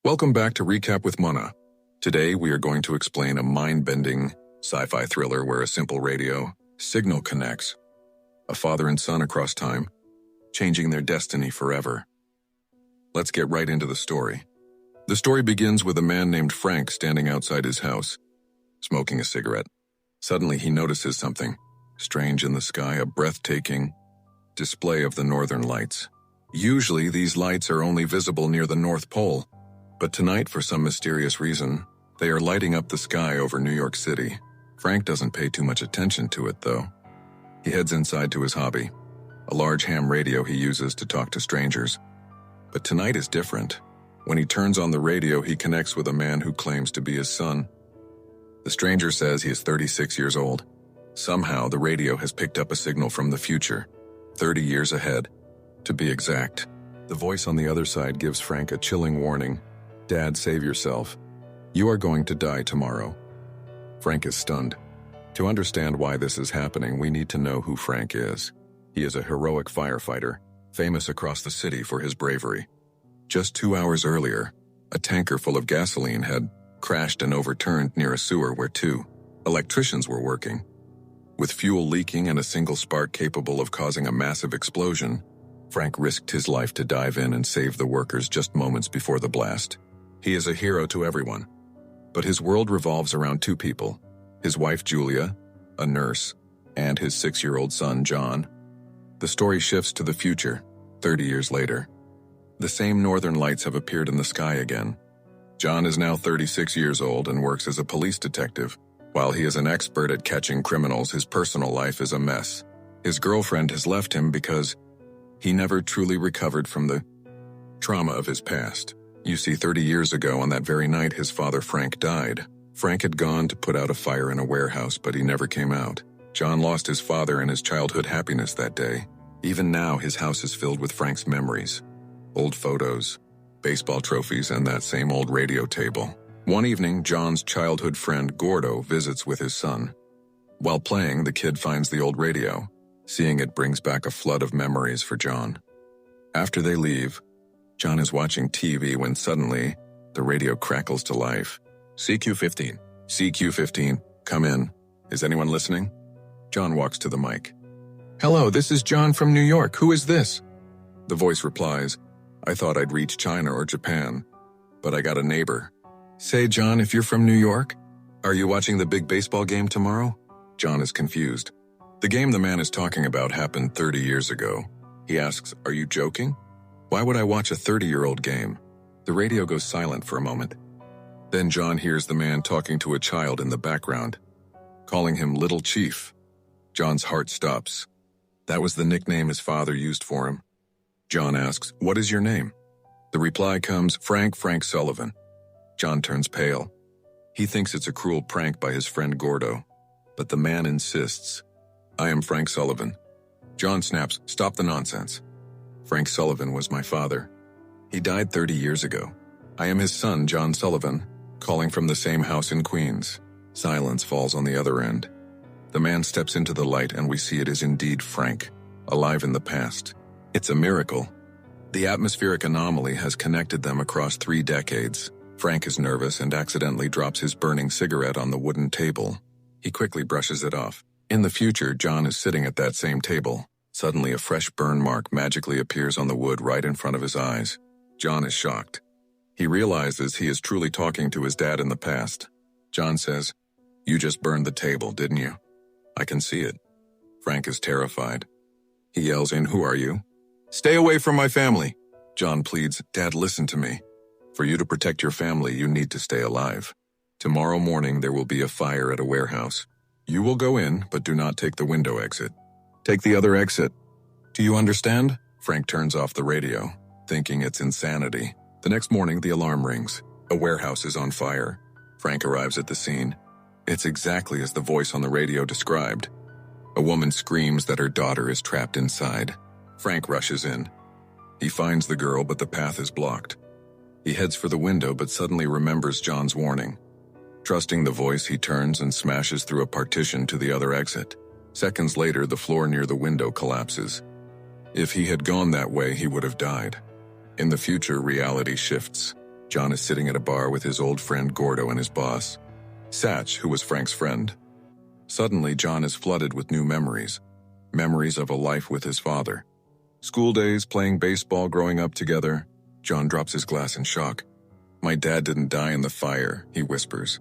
Welcome back to Recap with Mona. Today we are going to explain a mind-bending sci-fi thriller where a simple radio signal connects a father and son across time, changing their destiny forever. Let's get right into the story. The story begins with a man named Frank standing outside his house, smoking a cigarette. Suddenly he notices something strange in the sky, a breathtaking display of the northern lights. Usually these lights are only visible near the North Pole, but tonight, for some mysterious reason, they are lighting up the sky over New York City. Frank doesn't pay too much attention to it, though. He heads inside to his hobby, a large ham radio he uses to talk to strangers. But tonight is different. When he turns on the radio, he connects with a man who claims to be his son. The stranger says he is 36 years old. Somehow, the radio has picked up a signal from the future, 30 years ahead, to be exact. The voice on the other side gives Frank a chilling warning. "Dad, save yourself. You are going to die tomorrow." Frank is stunned. To understand why this is happening, we need to know who Frank is. He is a heroic firefighter, famous across the city for his bravery. Just 2 hours earlier, a tanker full of gasoline had crashed and overturned near a sewer where 2 electricians were working. With fuel leaking and a single spark capable of causing a massive explosion, Frank risked his life to dive in and save the workers just moments before the blast. He is a hero to everyone. But his world revolves around 2 people, his wife Julia, a nurse, and his 6-year-old son John. The story shifts to the future, 30 years later. The same northern lights have appeared in the sky again. John is now 36 years old and works as a police detective. While he is an expert at catching criminals, his personal life is a mess. His girlfriend has left him because he never truly recovered from the trauma of his past. You see, 30 years ago, on that very night, his father Frank died. Frank had gone to put out a fire in a warehouse, but he never came out. John lost his father and his childhood happiness that day. Even now, his house is filled with Frank's memories. Old photos, baseball trophies, and that same old radio table. One evening, John's childhood friend Gordo visits with his son. While playing, the kid finds the old radio. Seeing it brings back a flood of memories for John. After they leave, John is watching TV when suddenly, the radio crackles to life. "CQ-15. CQ-15, come in. Is anyone listening?" John walks to the mic. "Hello, this is John from New York. Who is this?" The voice replies, "I thought I'd reach China or Japan, but I got a neighbor." "Say, John, if you're from New York, are you watching the big baseball game tomorrow?" John is confused. The game the man is talking about happened 30 years ago. He asks, "Are you joking? Why would I watch a 30-year-old game?" The radio goes silent for a moment. Then John hears the man talking to a child in the background, calling him Little Chief. John's heart stops. That was the nickname his father used for him. John asks, "What is your name?" The reply comes, Frank Sullivan." John turns pale. He thinks it's a cruel prank by his friend Gordo, but the man insists, "I am Frank Sullivan." John snaps, "Stop the nonsense. Frank Sullivan was my father. He died 30 years ago. I am his son, John Sullivan, calling from the same house in Queens." Silence falls on the other end. The man steps into the light and we see it is indeed Frank, alive in the past. It's a miracle. The atmospheric anomaly has connected them across 3 decades. Frank is nervous and accidentally drops his burning cigarette on the wooden table. He quickly brushes it off. In the future, John is sitting at that same table. Suddenly, a fresh burn mark magically appears on the wood right in front of his eyes. John is shocked. He realizes he is truly talking to his dad in the past. John says, "You just burned the table, didn't you?" "I can see it." Frank is terrified. He yells in, "Who are you?" "Stay away from my family." John pleads, "Dad, listen to me. For you to protect your family, you need to stay alive. Tomorrow morning, there will be a fire at a warehouse. You will go in, but do not take the window exit. Take the other exit. Do you understand?" Frank turns off the radio, thinking it's insanity. The next morning, the alarm rings. A warehouse is on fire. Frank arrives at the scene. It's exactly as the voice on the radio described. A woman screams that her daughter is trapped inside. Frank rushes in. He finds the girl, but the path is blocked. He heads for the window, but suddenly remembers John's warning. Trusting the voice, he turns and smashes through a partition to the other exit. Seconds later, the floor near the window collapses. If he had gone that way, he would have died. In the future, reality shifts. John is sitting at a bar with his old friend Gordo and his boss, Satch, who was Frank's friend. Suddenly, John is flooded with new memories. Memories of a life with his father. School days, playing baseball, growing up together. John drops his glass in shock. "My dad didn't die in the fire," he whispers.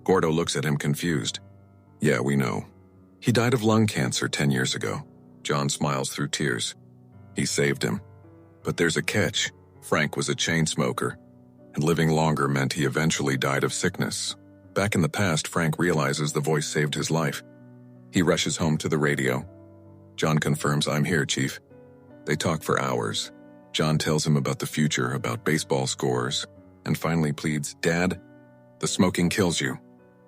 Gordo looks at him confused. "Yeah, we know. He died of lung cancer 10 years ago." John smiles through tears. "He saved him. But there's a catch. Frank was a chain smoker, and living longer meant he eventually died of sickness. Back in the past, Frank realizes the voice saved his life. He rushes home to the radio. John confirms, "I'm here, Chief." They talk for hours. John tells him about the future, about baseball scores, and finally pleads, "Dad, the smoking kills you.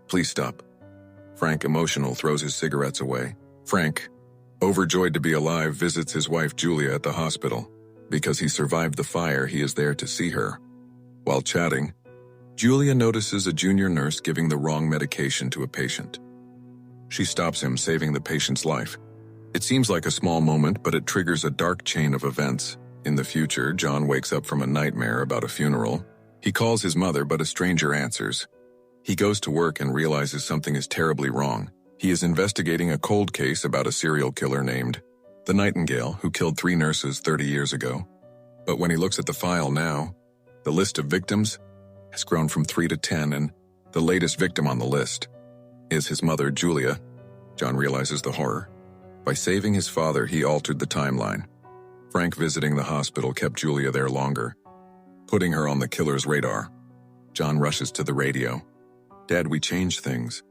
Please stop." Frank, emotional, throws his cigarettes away. Frank, overjoyed to be alive, visits his wife Julia at the hospital. Because he survived the fire, he is there to see her. While chatting, Julia notices a junior nurse giving the wrong medication to a patient. She stops him, saving the patient's life. It seems like a small moment, but it triggers a dark chain of events. In the future, John wakes up from a nightmare about a funeral. He calls his mother, but a stranger answers. He goes to work and realizes something is terribly wrong. He is investigating a cold case about a serial killer named the Nightingale, who killed 3 nurses 30 years ago. But when he looks at the file now, the list of victims has grown from 3 to 10, and the latest victim on the list is his mother, Julia. John realizes the horror. By saving his father, he altered the timeline. Frank visiting the hospital kept Julia there longer, putting her on the killer's radar. John rushes to the radio. "Dad, we changed things.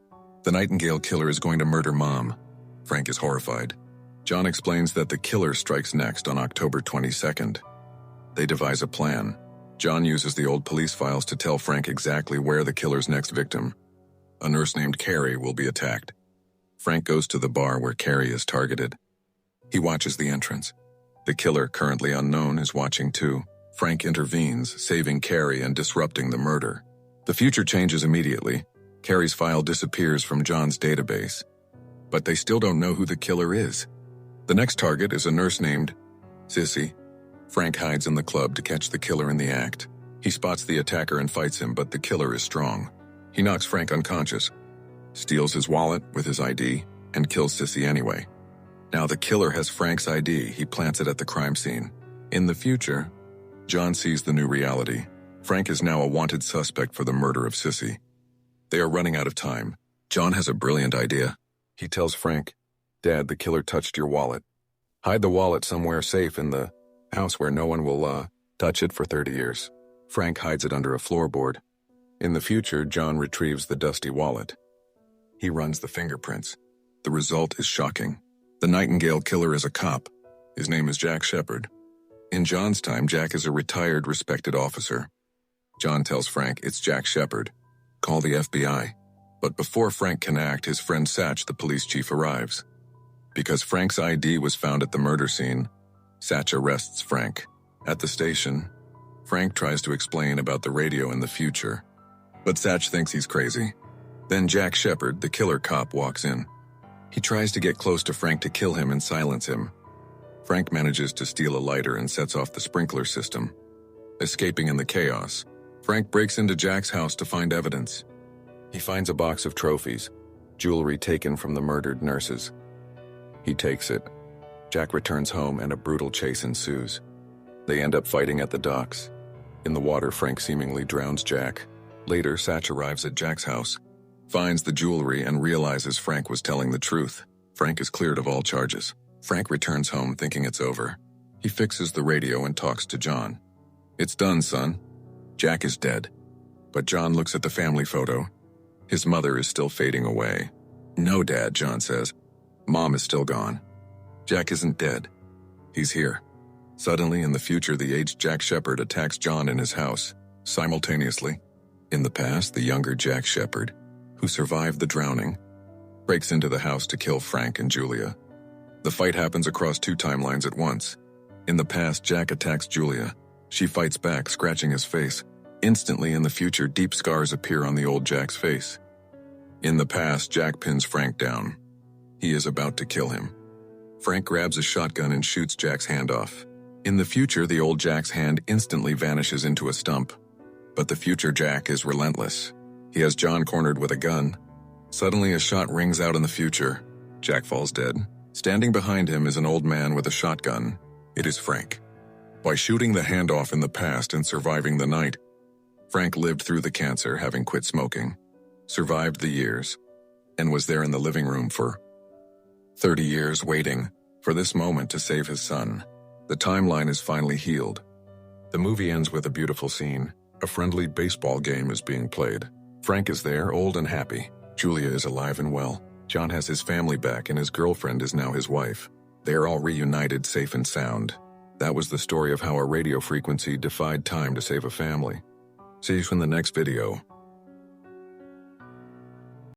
The Nightingale killer is going to murder Mom." Frank is horrified. John explains that the killer strikes next on October 22nd. They devise a plan. John uses the old police files to tell Frank exactly where the killer's next victim, a nurse named Carrie, will be attacked. Frank goes to the bar where Carrie is targeted. He watches the entrance. The killer, currently unknown, is watching too. Frank intervenes, saving Carrie and disrupting the murder. The future changes immediately. Carrie's file disappears from John's database. But they still don't know who the killer is. The next target is a nurse named Sissy. Frank hides in the club to catch the killer in the act. He spots the attacker and fights him, but the killer is strong. He knocks Frank unconscious, steals his wallet with his ID, and kills Sissy anyway. Now the killer has Frank's ID. He plants it at the crime scene. In the future, John sees the new reality. Frank is now a wanted suspect for the murder of Sissy. They are running out of time. John has a brilliant idea. He tells Frank, "Dad, the killer touched your wallet. Hide the wallet somewhere safe in the house where no one will touch it for 30 years. Frank hides it under a floorboard. In the future, John retrieves the dusty wallet. He runs the fingerprints. The result is shocking. The Nightingale killer is a cop. His name is Jack Shepard. In John's time, Jack is a retired, respected officer. John tells Frank, "It's Jack Shepard. Call the FBI." But before Frank can act, his friend Satch, the police chief, arrives. Because Frank's ID was found at the murder scene, Satch arrests Frank. At the station, Frank tries to explain about the radio in the future, but Satch thinks he's crazy. Then Jack Shepard, the killer cop, walks in. He tries to get close to Frank to kill him and silence him. Frank manages to steal a lighter and sets off the sprinkler system. Escaping in the chaos, Frank breaks into Jack's house to find evidence. He finds a box of trophies, jewelry taken from the murdered nurses. He takes it. Jack returns home and a brutal chase ensues. They end up fighting at the docks. In the water, Frank seemingly drowns Jack. Later, Satch arrives at Jack's house, finds the jewelry, and realizes Frank was telling the truth. Frank is cleared of all charges. Frank returns home thinking it's over. He fixes the radio and talks to John. "It's done, son. Jack is dead." But John looks at the family photo. His mother is still fading away. "No, Dad," John says. "Mom is still gone. Jack isn't dead. He's here." Suddenly, in the future, the aged Jack Shepard attacks John in his house, simultaneously. In the past, the younger Jack Shepard, who survived the drowning, breaks into the house to kill Frank and Julia. The fight happens across 2 timelines at once. In the past, Jack attacks Julia. She fights back, scratching his face. Instantly, in the future, deep scars appear on the old Jack's face. In the past, Jack pins Frank down. He is about to kill him. Frank grabs a shotgun and shoots Jack's hand off. In the future, the old Jack's hand instantly vanishes into a stump. But the future Jack is relentless. He has John cornered with a gun. Suddenly, a shot rings out in the future. Jack falls dead. Standing behind him is an old man with a shotgun. It is Frank. By shooting the handoff in the past and surviving the night, Frank lived through the cancer, having quit smoking, survived the years, and was there in the living room for 30 years waiting for this moment to save his son. The timeline is finally healed. The movie ends with a beautiful scene. A friendly baseball game is being played. Frank is there, old and happy. Julia is alive and well. John has his family back and his girlfriend is now his wife. They are all reunited, safe and sound. That was the story of how a radio frequency defied time to save a family. See you in the next video.